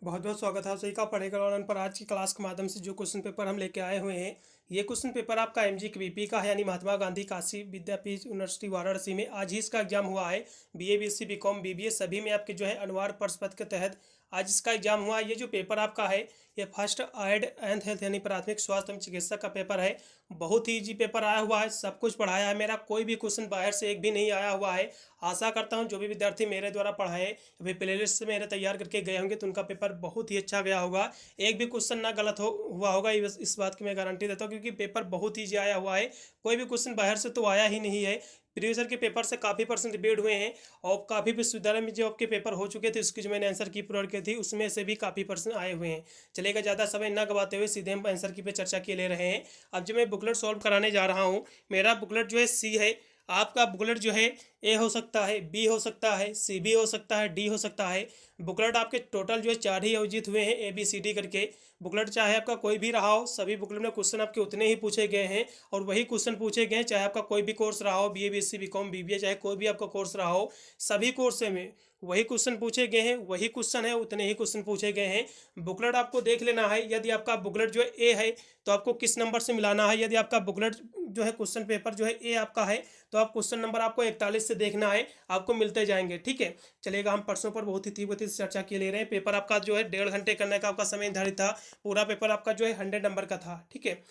बहुत बहुत स्वागत है आप सभी का पढ़ेगा ऑनलाइन पर। आज की क्लास के माध्यम से जो क्वेश्चन पेपर हम लेके आए हुए हैं, ये क्वेश्चन पेपर आपका एमजी केवीपी का है, यानी महात्मा गांधी काशी विद्यापीठ यूनिवर्सिटी वाराणसी में आज ही इसका एग्जाम हुआ है। बीए बीएससी बीकॉम बीबीए सभी में आपके जो है अनिवार्य प्रश्न पत्र के तहत आज इसका एग्जाम हुआ। ये जो पेपर आपका है ये फर्स्ट एड एंड हेल्थ यानी प्राथमिक स्वास्थ्य एवं चिकित्सा का पेपर है। बहुत ही इजी पेपर आया हुआ है, सब कुछ पढ़ाया है मेरा, कोई भी क्वेश्चन बाहर से एक भी नहीं आया हुआ है। आशा करता हूँ जो भी विद्यार्थी मेरे द्वारा पढ़ाए अभी प्लेलिस्ट से मेरे तैयार करके गए होंगे तो उनका पेपर बहुत ही अच्छा गया होगा। एक भी क्वेश्चन ना गलत हुआ होगा, इस बात की मैं गारंटी देता हूँ, क्योंकि पेपर बहुत ईजी आया हुआ है। कोई भी क्वेश्चन बाहर से तो आया ही नहीं है। प्रीवियस ईयर के पेपर से काफ़ी परसेंट रिपीट हुए हैं और काफ़ी विश्वविद्यालय में जो आपके पेपर हो चुके थे उसकी जो मैंने आंसर की प्रोवाइड की थी उसमें से भी काफ़ी परसेंट आए हुए हैं। चलेगा, ज़्यादा समय ना गवाते हुए सीधे हम आंसर की पे चर्चा के ले रहे हैं। अब जो मैं बुकलेट सॉल्व कराने जा रहा हूँ, मेरा बुकलेट जो है सी है, आपका बुकलेट जो है ए हो सकता है, बी हो सकता है, सी भी हो सकता है, डी हो सकता है। बुकलेट आपके टोटल जो है 4 ही आयोजित हुए हैं ए बी सी डी करके। बुकलेट चाहे आपका कोई भी रहा हो, सभी बुकलेट में क्वेश्चन आपके उतने ही पूछे गए हैं और वही क्वेश्चन पूछे गए हैं, चाहे आपका कोई भी कोर्स रहा हो, बीए बीएससी बीकॉम बीबीए, चाहे कोई भी आपका कोर्स रहा हो, सभी कोर्स में वही क्वेश्चन पूछे गए हैं, वही क्वेश्चन है, उतने ही क्वेश्चन पूछे गए हैं। बुकलेट आपको देख लेना है, यदि आपका बुकलेट जो है ए है तो आपको किस नंबर से मिलाना है। यदि आपका बुकलेट जो है क्वेश्चन पेपर जो है ए आपका है तो आप क्वेश्चन नंबर आपको 41 से देखना है, आपको मिलते जाएंगे। ठीक है, चलेगा, हम प्रश्नों पर बहुत ही तीव्र गति से चर्चा किए ले रहे हैं। पेपर आपका जो है 1.5 घंटे करने का आपका समय निर्धारित था। पूरा पेपर आपका जो है 100 नंबर का था। ठीक है,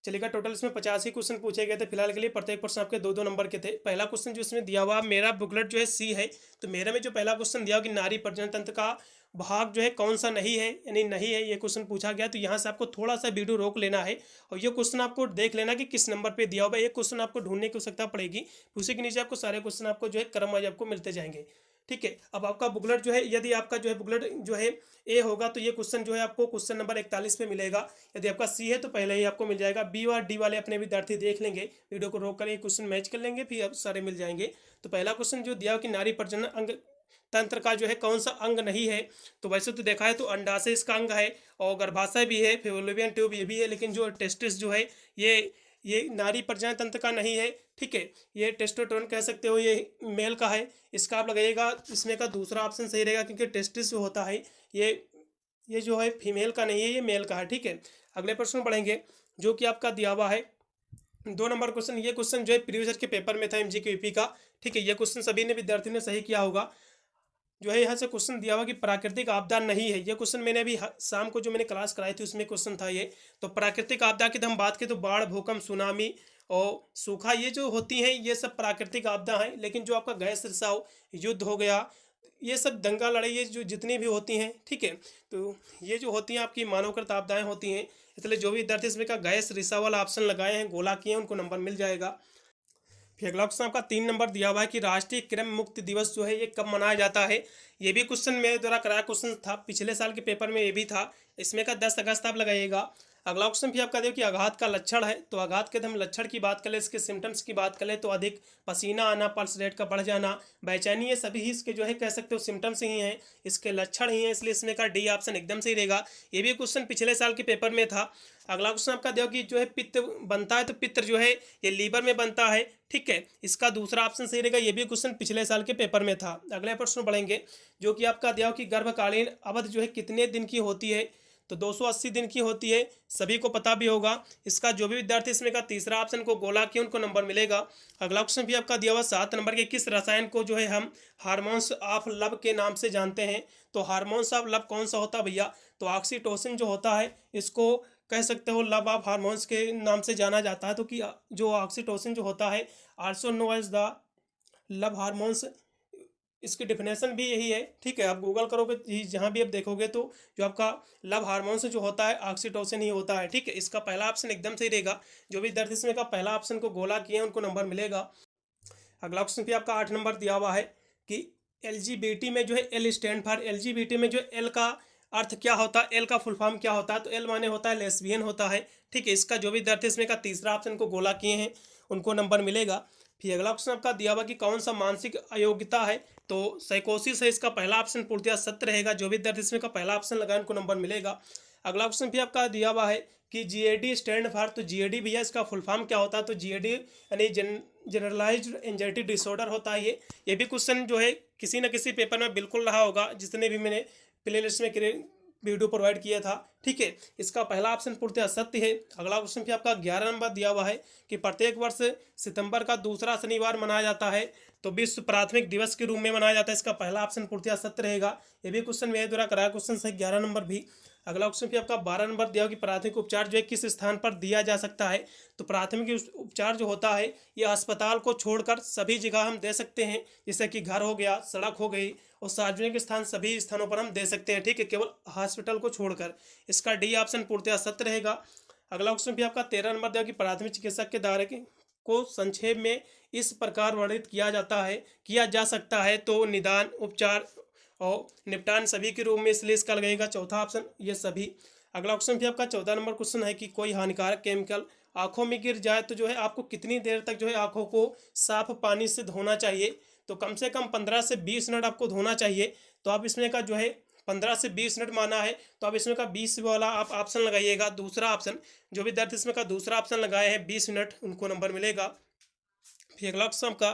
चलेगा, टोटल इसमें 50 ही क्वेश्चन पूछे गए थे फिलहाल के लिए। प्रत्येक प्रश्न आपके 2-2 नंबर के थे। पहला क्वेश्चन जो इसमें दिया हुआ, मेरा बुकलेट जो है सी है तो मेरे में जो पहला क्वेश्चन दिया हुआ कि नारी प्रजनन तंत्र का भाग जो है कौन सा नहीं है, यानी नहीं है, ये क्वेश्चन पूछा गया। तो यहाँ से आपको थोड़ा सा वीडियो रोक लेना है और ये क्वेश्चन आपको देख लेना कि किस नंबर पे दिया हुआ है। ये क्वेश्चन आपको ढूंढने की आवश्यकता पड़ेगी, उसी के नीचे आपको सारे क्वेश्चन आपको जो है क्रम वाइज आपको मिलते जाएंगे। ठीक है, अब आपका बुकलेट जो है, यदि आपका जो है बुकलेट जो है ए होगा तो ये क्वेश्चन जो है आपको क्वेश्चन नंबर 41 पे मिलेगा। यदि आपका सी है तो पहले ही आपको मिल जाएगा। बी और डी वाले अपने विद्यार्थी देख लेंगे, वीडियो को रोक कर ये क्वेश्चन मैच कर लेंगे, फिर अब सारे मिल जाएंगे। तो पहला क्वेश्चन जो दिया कि नारी प्रजनन अंग तंत्र का जो है कौन सा अंग नहीं है, तो वैसे तो देखा है तो अंडाशय इसका अंग है और गर्भाशय भी है, फेलोपियन ट्यूब ये भी है, लेकिन जो टेस्टिस जो है ये नारी प्रजनन तंत्र का नहीं है। ठीक है, ये टेस्टोस्टेरोन कह सकते हो, ये मेल का है। इसका आप लगाइएगा, इसमें का दूसरा ऑप्शन सही रहेगा, क्योंकि टेस्टिस जो होता है ये जो है फीमेल का नहीं है, ये मेल का है। ठीक है, अगले प्रश्न पढ़ेंगे जो कि आपका दिया हुआ है 2 नंबर क्वेश्चन। ये क्वेश्चन जो है प्रीवियस ईयर के पेपर में था एमजी केवीपी का। ठीक है, ये क्वेश्चन सभी ने विद्यार्थी ने सही किया होगा। जो है यहाँ से क्वेश्चन दिया हुआ कि प्राकृतिक आपदा नहीं है। ये क्वेश्चन मैंने अभी शाम को जो मैंने क्लास कराई थी उसमें क्वेश्चन था ये। तो प्राकृतिक आपदा की हम बात करें तो बाढ़, भूकंप, सुनामी और सूखा, ये जो होती हैं ये सब प्राकृतिक आपदा हैं। लेकिन जो आपका गैस रिसाव, युद्ध हो गया, ये सब दंगा लड़ाई, ये जो जितनी भी होती हैं, ठीक है, तो ये जो होती हैं आपकी मानवकृत आपदाएं होती हैं। इसलिए जो भी विद्यार्थी इसमें का गैस रिसाव वाला ऑप्शन लगाए हैं, गोला किए हैं, उनको नंबर मिल जाएगा। फिर अगला क्वेश्चन आपका 3 नंबर दिया हुआ है कि राष्ट्रीय कृमि मुक्ति दिवस जो है ये कब मनाया जाता है। ये भी क्वेश्चन मेरे द्वारा कराया क्वेश्चन था, पिछले साल के पेपर में ये भी था। इसमें का 10 अगस्त आप लगाइएगा। अगला क्वेश्चन भी आपका देखो कि आघात का लक्षण है, तो आघात के हम लक्षण की बात करें, इसके सिम्टम्स की बात करें तो अधिक पसीना आना, पल्स रेट का बढ़ जाना, बेचैनी, ये सभी इसके जो है कह सकते हो सिम्टम्स ही हैं, इसके लक्षण ही हैं। इसलिए इसमें का डी ऑप्शन एकदम सही रहेगा। ये भी क्वेश्चन पिछले साल के पेपर में था। अगला क्वेश्चन आपका देखो कि जो है पित्त बनता है, तो पित्त जो है ये लीवर में बनता है। ठीक है, इसका दूसरा ऑप्शन सही रहेगा। ये भी क्वेश्चन पिछले साल के पेपर में था। अगले प्रश्न पढ़ेंगे जो कि आपका दिया कि गर्भकालीन अवधि जो है कितने दिन की होती है, तो 280 दिन की होती है, सभी को पता भी होगा। इसका जो भी विद्यार्थी इसमें का तीसरा ऑप्शन को गोला किया उनको नंबर मिलेगा। अगला क्वेश्चन भी आपका दिया हुआ 7 नंबर के, किस रसायन को जो है हम हार्मोन्स ऑफ लव के नाम से जानते हैं। तो हार्मोन्स ऑफ लव कौन सा होता है भैया, तो ऑक्सीटोसिन जो होता है इसको कह सकते हो लव ऑफ हार्मोन्स के नाम से जाना जाता है। तो कि जो ऑक्सीटोसिन जो होता है, also know as the love hormones, इसकी डिफिनेशन भी यही है। ठीक है, आप गूगल करोगे, जहाँ भी आप देखोगे तो जो आपका लव हार्मोन्स जो होता है ऑक्सीटोसिन ही होता है। ठीक है, इसका पहला ऑप्शन एकदम सही रहेगा। जो भी विद्यार्थी इसमें का पहला ऑप्शन को गोला किए हैं उनको नंबर मिलेगा। अगला क्वेश्चन भी आपका 8 नंबर दिया हुआ है कि एलजीबीटी में जो है एल स्टैंड फॉर, एलजीबीटी में जो एल का अर्थ क्या होता है, एल का फुल फॉर्म क्या होता है, तो एल माने होता है लेस्बियन होता है। ठीक है, इसका जो भी विद्यार्थी इसमें का तीसरा ऑप्शन को गोला किए हैं उनको नंबर मिलेगा। फिर अगला क्वेश्चन आपका दिया हुआ कि कौन सा मानसिक अयोग्यता है, तो साइकोसिस है, इसका पहला ऑप्शन पूर्णतः सत्य रहेगा। जो भी विद्यार्थी इसमें का पहला ऑप्शन लगाए उनको नंबर मिलेगा। अगला क्वेश्चन भी आपका दिया हुआ है कि जीएडी स्टैंड फॉर, तो जीएडी भैया इसका फुल फॉर्म क्या होता है, तो जीएडी यानी जनरलाइज्ड एंजाइटी डिसऑर्डर होता है ये भी क्वेश्चन जो है किसी न किसी पेपर में बिल्कुल रहा होगा, जितने भी मैंने प्ले लिस्ट में वीडियो प्रोवाइड किया था। ठीक है, इसका पहला ऑप्शन पूर्णतः सत्य है। अगला क्वेश्चन पे आपका 11 नंबर दिया हुआ है कि प्रत्येक वर्ष सितंबर का दूसरा शनिवार मनाया जाता है तो विश्व प्राथमिक दिवस के रूप में मनाया जाता है। इसका पहला ऑप्शन पूर्णतः सत्य रहेगा। ये भी क्वेश्चन मेरे द्वारा कराया क्वेश्चन है, 11 नंबर भी। अगला क्वेश्चन पे आपका 12 नंबर दिया हो कि प्राथमिक उपचार जो है किस स्थान पर दिया जा सकता है। तो प्राथमिक उपचार जो होता है ये अस्पताल को छोड़कर सभी जगह हम दे सकते हैं, जैसे कि घर हो गया, सड़क हो गई, और सार्वजनिक स्थान सभी स्थानों पर हम दे सकते हैं। ठीक है, केवल हॉस्पिटल को छोड़कर। इसका डी ऑप्शन पूर्णतः सत्य रहेगा। अगला क्वेश्चन भी आपका 13 नंबर दिया कि प्राथमिक चिकित्सक के दायरे को संक्षेप में इस प्रकार वर्णित किया जा सकता है तो निदान, उपचार और निपटान सभी के रूप में, इसलिए इसका लगेगा चौथा ऑप्शन ये सभी। अगला क्वेश्चन भी आपका 14 नंबर क्वेश्चन है कि कोई हानिकारक केमिकल आंखों में गिर जाए तो जो है आपको कितनी देर तक जो है आंखों को साफ पानी से धोना चाहिए। तो कम से कम 15 से 20 मिनट आपको धोना चाहिए। तो आप इसमें का जो है 15 से 20 मिनट माना है, तो आप इसमें का 20 वाला आप ऑप्शन लगाइएगा, दूसरा ऑप्शन। जो विद्यार्थी इसमें का दूसरा ऑप्शन लगाए हैं 20 मिनट, उनको नंबर मिलेगा। फिर अगला क्वेश्चन का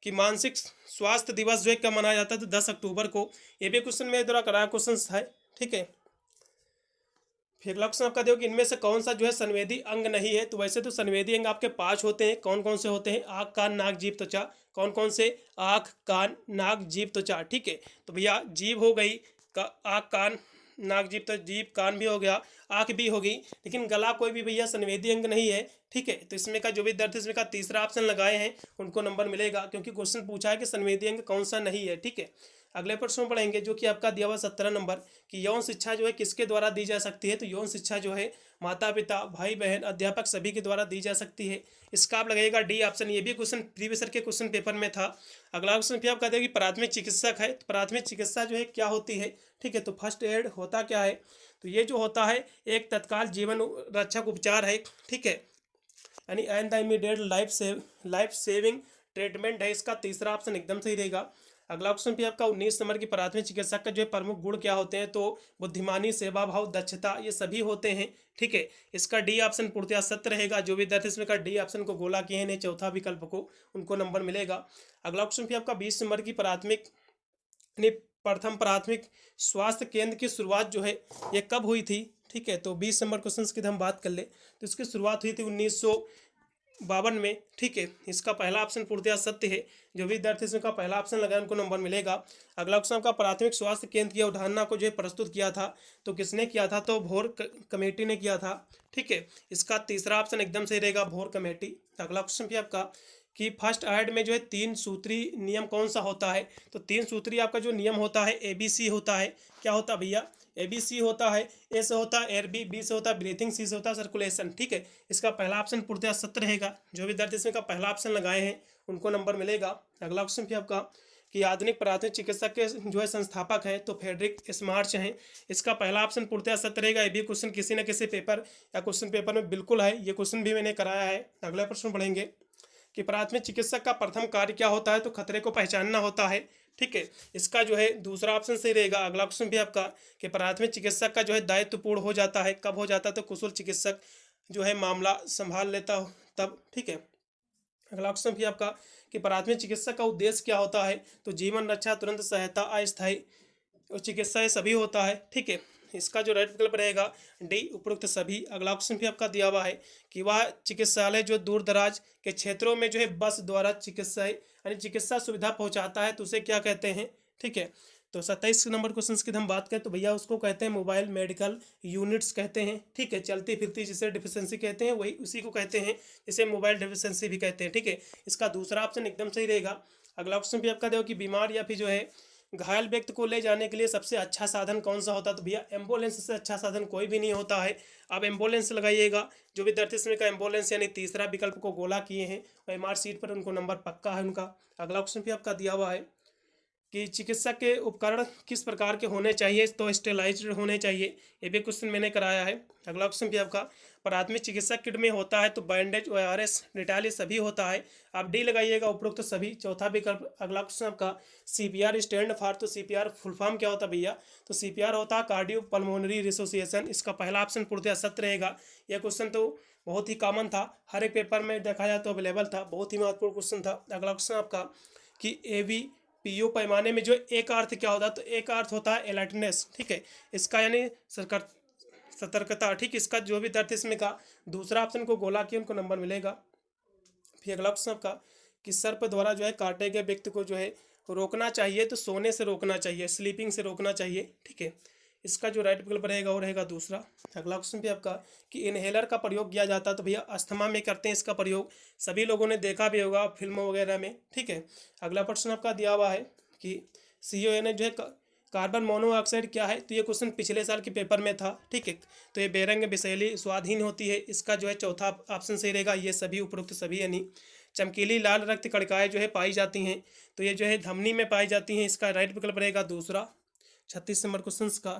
कि मानसिक स्वास्थ्य दिवस जो है कब मनाया जाता है, तो 10 अक्टूबर को। ये भी क्वेश्चन मेरे द्वारा कराया क्वेश्चन है। ठीक है, फिर अगला क्वेश्चन आपका देखो कि इनमें से कौन सा जो है संवेदी अंग नहीं है। तो वैसे तो संवेदी अंग आपके 5 होते हैं। कौन कौन से होते हैं? आँख, कान, नाक, जीभ, त्वचा। कौन कौन से? आँख, कान, नाक, जीभ, त्वचा। ठीक है, तो भैया जीभ हो गई, आँख, कान, नाक, जीभ, तो जीभ, कान भी हो गया, आँख भी होगी, लेकिन गला कोई भी भैया संवेदी अंग नहीं है। ठीक है, तो इसमें का जो विद्यार्थी इसमें का तीसरा ऑप्शन लगाए हैं उनको नंबर मिलेगा, क्योंकि क्वेश्चन पूछा है कि संवेदी अंग कौन सा नहीं है। ठीक है, अगले प्रश्न में पढ़ेंगे जो कि आपका दिया हुआ 17 नंबर कि यौन शिक्षा जो है किसके द्वारा दी जा सकती है। तो यौन शिक्षा जो है माता पिता, भाई बहन, अध्यापक सभी के द्वारा दी जा सकती है। इसका आप लगेगा डी ऑप्शन। ये भी क्वेश्चन प्रीवियस ईयर के क्वेश्चन पेपर में था। अगला क्वेश्चन भी आपका देखिए प्राथमिक चिकित्सक है, तो प्राथमिक चिकित्सा जो है क्या होती है। ठीक है, तो फर्स्ट एड होता क्या है। तो ये जो होता है एक तत्काल जीवन रक्षक उपचार है। ठीक है, यानी and the immediate life saving treatment है। इसका तीसरा ऑप्शन एकदम सही रहेगा। अगला क्वेश्चन भी आपका 19 नंबर की प्राथमिक चिकित्सक का जो है प्रमुख गुण क्या होते हैं। तो बुद्धिमानी, सेवा भाव, दक्षता, ये सभी होते हैं। ठीक है, इसका डी ऑप्शन पूर्णतः सत्य रहेगा। जो विद्यार्थी इसमें का डी ऑप्शन को गोला किए हैं चौथा विकल्प को, उनको नंबर मिलेगा। अगला क्वेश्चन भी आपका 20 नंबर की प्रथम प्राथमिक स्वास्थ्य केंद्र की शुरुआत जो है ये कब हुई थी। ठीक है, तो 20 नंबर क्वेश्चन की हम बात कर ले तो इसकी शुरुआत हुई थी 1952 में। ठीक है, इसका पहला ऑप्शन पूर्णतः सत्य है। जो विद्यार्थी इसमें का पहला ऑप्शन लगाए उनको नंबर मिलेगा। अगला क्वेश्चन का प्राथमिक स्वास्थ्य केंद्र की अवधारणा को जो है प्रस्तुत किया था तो किसने किया था। तो भोर कमेटी ने किया था। ठीक है, इसका तीसरा ऑप्शन एकदम सही रहेगा, भोर कमेटी। अगला क्वेश्चन भी आपका कि फर्स्ट एड में जो है 3 सूत्री नियम कौन सा होता है। तो 3 सूत्री आपका जो नियम होता है ABC होता है। क्या होता है भैया? ABC होता है, ए से होता है एयर, बी से होता है ब्रीथिंग, सी से होता है सर्कुलेशन। ठीक है, इसका पहला ऑप्शन पूर्णतः सत्य रहेगा। जो विद्यार्थी इसमें का पहला ऑप्शन लगाए हैं उनको नंबर मिलेगा। अगला क्वेश्चन भी आपका कि आधुनिक प्राथमिक चिकित्सक के जो है संस्थापक हैं तो फ्रेडरिक स्मार्च हैं। इसका पहला ऑप्शन पूर्णतः सत्य रहेगा। ये भी क्वेश्चन किसी न किसी पेपर या क्वेश्चन पेपर में बिल्कुल है, ये क्वेश्चन भी मैंने कराया है। अगला प्रश्न पढ़ेंगे कि प्राथमिक चिकित्सक का प्रथम कार्य क्या होता है। तो खतरे को पहचानना होता है। ठीक है, इसका जो है दूसरा ऑप्शन सही रहेगा। अगला क्वेश्चन भी आपका कि प्राथमिक चिकित्सक का जो है दायित्वपूर्ण हो जाता है, कब हो जाता है। तो कुशल चिकित्सक जो है मामला संभाल लेता हो तब। ठीक है, अगला क्वेश्चन भी आपका कि प्राथमिक चिकित्सक का उद्देश्य क्या होता है। तो जीवन रक्षा, तुरंत सहायता, अस्थायी चिकित्सा, ये सभी होता है। ठीक है, इसका जो राइट विकल्प रहेगा डी, उपरोक्त सभी। अगला ऑप्शन भी आपका दिया हुआ है कि वह चिकित्सालय जो दूर दराज के क्षेत्रों में जो है बस द्वारा चिकित्सा सुविधा पहुंचाता है तो उसे क्या कहते हैं। ठीक है, तो 27 नंबर क्वेश्चन की हम बात करें तो भैया उसको कहते हैं मोबाइल मेडिकल यूनिट्स कहते हैं। ठीक है, चलती फिरती जिसे डिफिशेंसी कहते हैं वही उसी को कहते हैं, जिसे मोबाइल डिफिशेंसी भी कहते हैं। ठीक है, इसका दूसरा ऑप्शन एकदम सही रहेगा। अगला क्वेश्चन भी आपका देखो कि बीमार या फिर जो है घायल व्यक्ति को ले जाने के लिए सबसे अच्छा साधन कौन सा होता है। तो भैया एम्बुलेंस से अच्छा साधन कोई भी नहीं होता है। आप एम्बुलेंस लगाइएगा। जो विद्यार्थी इसमें का एम्बुलेंस यानी तीसरा विकल्प को गोला किए हैं और MR सीट पर उनको नंबर पक्का है उनका। अगला क्वेश्चन भी आपका दिया हुआ है कि चिकित्सक के उपकरण किस प्रकार के होने चाहिए। तो स्टेलाइज्ड होने चाहिए। ये भी क्वेश्चन मैंने कराया है। अगला क्वेश्चन भी आपका प्राथमिक चिकित्सक किट में होता है तो बैंडेज, ORS, डेटॉल, ये सभी होता है। आप डी लगाइएगा, उपरोक्त सभी, चौथा विकल्प। अगला क्वेश्चन आपका CPR स्टैंड फॉर। तो CPR फुल फॉर्म क्या होता है भैया। तो CPR होता है कार्डियो पल्मोनरी रिसोसिएशन। इसका पहला ऑप्शन पूर्णतः सत्य रहेगा। यह क्वेश्चन तो बहुत ही कॉमन था, हर एक पेपर में देखा जाए तो अवेलेबल था, बहुत ही महत्वपूर्ण क्वेश्चन था। अगला क्वेश्चन आपका कि पीयू पैमाने में जो एक अर्थ क्या होता है, तो एक अर्थ होता है अलर्टनेस, ठीक है, इसका यानी सतर्कता, ठीक। इसका जो भी अर्थ इसमें का दूसरा ऑप्शन को गोला किया उनको नंबर मिलेगा। फिर अगला ऑप्शन आपका कि सर्प द्वारा जो है काटे गए व्यक्ति को जो है रोकना चाहिए, तो सोने से रोकना चाहिए, स्लीपिंग से रोकना चाहिए, ठीक है। इसका जो राइट विकल्प रहेगा वो रहेगा दूसरा। अगला क्वेश्चन भी आपका कि इनहेलर का प्रयोग किया जाता है, तो भैया अस्थमा में करते हैं इसका प्रयोग, सभी लोगों ने देखा भी होगा फिल्मों वगैरह में, ठीक है। अगला प्रश्न आपका दिया हुआ है कि CON जो है कार्बन मोनोऑक्साइड क्या है, तो ये क्वेश्चन पिछले साल के पेपर में था, ठीक है। तो ये बेरंग विषैली स्वादहीन होती है, इसका जो है चौथा ऑप्शन सही रहेगा। ये सभी उपरोक्त सभी यानी चमकीली लाल रक्त कणिकाएं जो है पाई जाती हैं, तो ये जो है धमनी में पाई जाती हैं, इसका राइट विकल्प रहेगा दूसरा। 36 नंबर क्वेश्चन का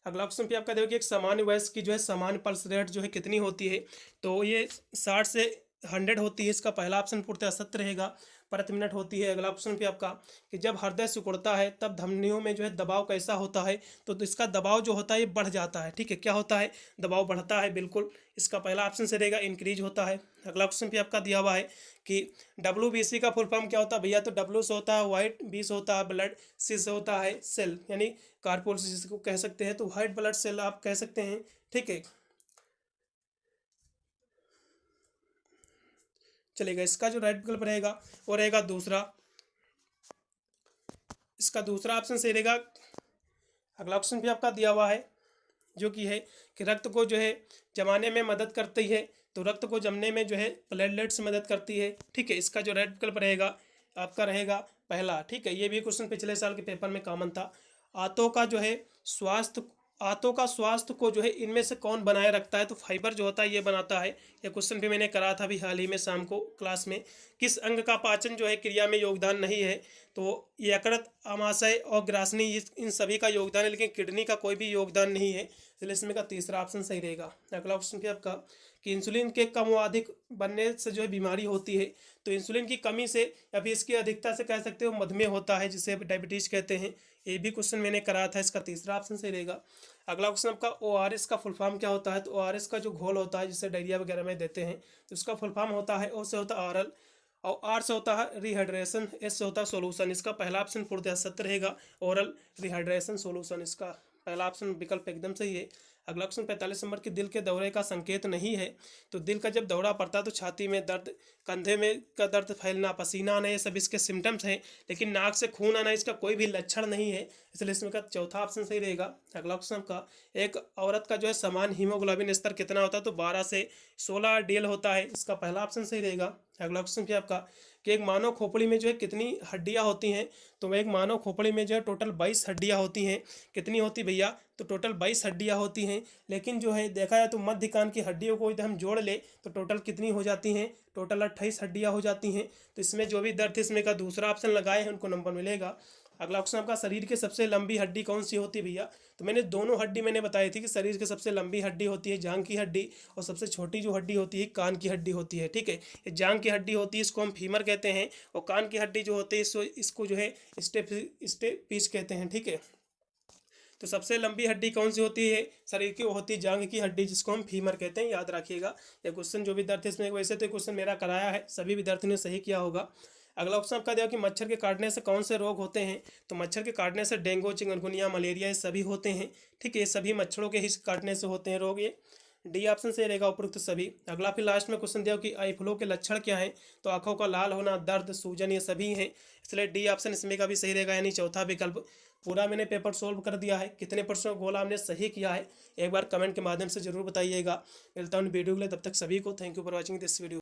अगला क्वेश्चन पे आपका देखो कि एक सामान्य वयस्क की जो है सामान्य पल्स रेट जो है कितनी होती है, तो ये 60 से 100 होती है, इसका पहला ऑप्शन पूर्णतः सत्य रहेगा, प्रति मिनट होती है। अगला ऑप्शन पे आपका कि जब हृदय सिकुड़ता है तब धमनियों में जो है दबाव कैसा होता है, तो इसका दबाव जो होता है ये बढ़ जाता है, ठीक है। क्या होता है, दबाव बढ़ता है, बिल्कुल, इसका पहला ऑप्शन से रहेगा इंक्रीज होता है। अगला क्वेश्चन पे आपका दिया हुआ है कि WBC का फुल फॉर्म क्या होता है भैया, तो W से होता है वाइट, B से होता है ब्लड, C से होता है सेल, यानी कार्पोरेट जिसको कह सकते हैं, तो वाइट ब्लड सेल आप कह सकते हैं, ठीक है। चलेगा, इसका जो राइट विकल्प रहेगा वो रहेगा दूसरा, इसका दूसरा ऑप्शन सही रहेगा। अगला ऑप्शन भी आपका दिया हुआ है जो कि है कि रक्त को जो है जमाने में मदद करती है, तो रक्त को जमने में जो है प्लेटलेट्स मदद करती है, ठीक है। इसका जो राइट विकल्प रहेगा आपका रहेगा पहला, ठीक है। ये भी क्वेश्चन पिछले साल के पेपर में कॉमन था। आंतों का स्वास्थ्य को जो है इनमें से कौन बनाए रखता है, तो फाइबर जो होता है ये बनाता है। यह क्वेश्चन भी मैंने करा था अभी हाल ही में शाम को क्लास में। किस अंग का पाचन जो है क्रिया में योगदान नहीं है, तो यकृत, आमाशय और ग्रासनी इन सभी का योगदान है, लेकिन किडनी का कोई भी योगदान नहीं है, इसलिए इसमें का तीसरा ऑप्शन सही रहेगा। अगला क्वेश्चन क्या आपका कि इंसुलिन के कम व अधिक बनने से जो है बीमारी होती है, तो इंसुलिन की कमी से या फिर इसकी अधिकता से कह सकते हो मधुमेह होता है, जिसे डायबिटीज कहते हैं। ये भी क्वेश्चन मैंने करा था, इसका तीसरा ऑप्शन सही रहेगा। अगला क्वेश्चन आपका ORS का फुल फॉर्म क्या होता है, तो ORS का जो घोल होता है जिसे डायरिया वगैरह में देते हैं, तो इसका फुल फॉर्म होता है, O से होता है ऑरल, और R से होता है रिहाइड्रेशन, S से होता है सोल्यूशन। इसका पहला ऑप्शन पूर्णतः सत्य रहेगा, ओरल रिहाइड्रेशन सोल्यूशन, इसका पहला ऑप्शन विकल्प एकदम सही है। अगला क्वेश्चन 45 नंबर की दिल के दौरे का संकेत नहीं है, तो दिल का जब दौरा पड़ता है तो छाती में दर्द, कंधे में का दर्द फैलना, पसीना आना, ये सब इसके सिम्टम्स हैं, लेकिन नाक से खून आना इसका कोई भी लक्षण नहीं है, इसलिए इसमें का चौथा ऑप्शन सही रहेगा। अगला क्वेश्चन का एक औरत का जो है समान हीमोग्लोबिन स्तर कितना होता है, तो 12 से 16 DL होता है, इसका पहला ऑप्शन सही रहेगा। अगला क्वेश्चन क्या आपका कि एक मानव खोपड़ी में जो है कितनी हड्डियां होती हैं, तो एक मानव खोपड़ी में जो है टोटल 22 हड्डियां होती हैं। कितनी होती भैया, तो टोटल 22 हड्डियां होती हैं, लेकिन जो है देखा जाए तो मध्य कान की हड्डियों को यदि हम जोड़ ले तो टोटल कितनी हो जाती हैं, टोटल 28 हड्डियां हो जाती हैं। तो इसमें जो भी दर्द इसमें का दूसरा ऑप्शन लगाए हैं उनको नंबर मिलेगा। अगला ऑप्शन आपका शरीर की सबसे लंबी हड्डी कौन सी होती है भैया, तो मैंने दोनों हड्डी मैंने बताई थी कि शरीर की सबसे लंबी हड्डी होती है जांघ की हड्डी, और सबसे छोटी जो हड्डी होती है कान की हड्डी होती है, ठीक है। ये जांघ की हड्डी होती है, इसको हम फीमर कहते हैं, और कान की हड्डी जो होती है इसको जो है स्टेपिस कहते हैं, ठीक है। तो सबसे लंबी हड्डी कौन सी होती है शरीर की, वो होती है जांघ की हड्डी, जिसको हम फीमर कहते हैं, याद रखिएगा। ये क्वेश्चन जो विद्यार्थी इसमें, वैसे तो क्वेश्चन मेरा कराया है, सभी विद्यार्थियों ने सही किया होगा। अगला ऑप्शन आपका दिया कि मच्छर के काटने से कौन से रोग होते हैं, तो मच्छर के काटने से डेंगू, चिकनगुनिया, मलेरिया, ये सभी होते हैं, ठीक है। ये सभी मच्छरों के ही काटने से होते हैं रोग, ये डी ऑप्शन से रहेगा उपरोक्त सभी। अगला फिर लास्ट में क्वेश्चन दिया कि आई फ्लू के लक्षण क्या हैं, तो आंखों का लाल होना, दर्द, सूजन, ये सभी हैं, इसलिए डी ऑप्शन इसमें का भी सही रहेगा, यानी चौथा विकल्प। पूरा मैंने पेपर सोल्व कर दिया है, कितने प्रश्नों को गोला हमने सही किया है एक बार कमेंट के माध्यम से जरूर बताइएगा। मिलता हूँ वीडियो के लिए, तब तक सभी को thank you for watching this video.